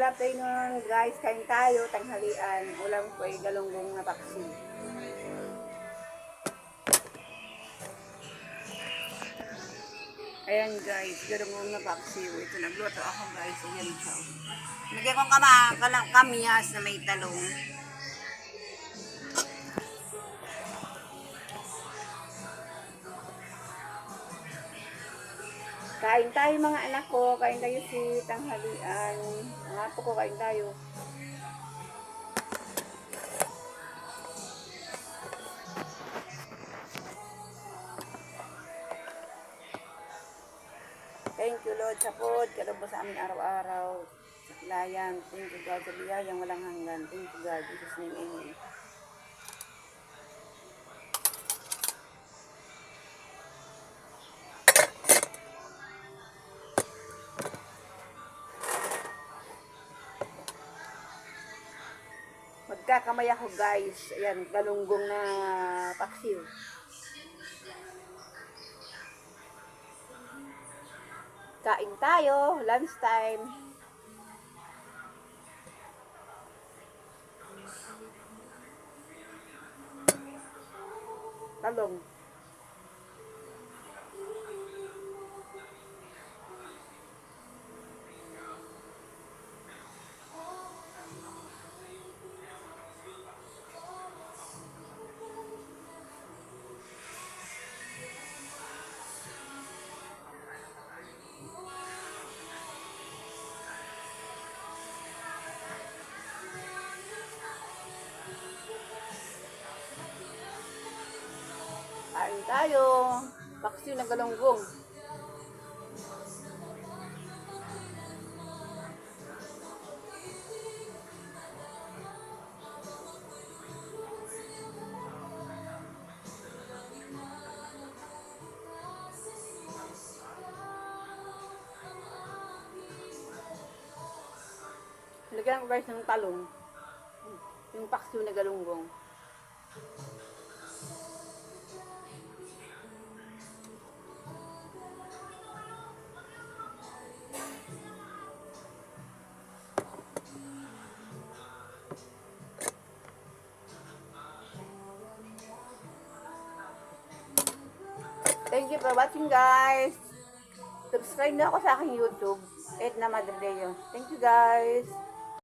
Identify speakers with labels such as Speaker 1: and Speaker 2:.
Speaker 1: Good afternoon guys, kain tayo, tanghalian. Ulam ko ay galunggong na paksi. Ayan guys, galunggong na paksi. Ito nagluto ako guys, ayan siya. Nagyan ko kamiyas na may talong. Kain tayo mga anak ko, kain tayo si tanghalian. Mga apo ko, kain tayo. Thank you Lord sa food, kalubos sa amin araw-araw. Sa kilayan, thank you God sa biyayang walang hanggan. Thank you God, in Jesus' name, amen. Magkakamay ako guys. Ayan, galunggong na paksiw. Kain tayo, lunch time. Talong. Kain tayo. Paksiw na galunggong. Lagyan ko guys ng talong. Yung paksiw na galunggong. Thank you for watching guys. Subscribe na ako sa aking YouTube. Edna Madrideo. Thank you guys.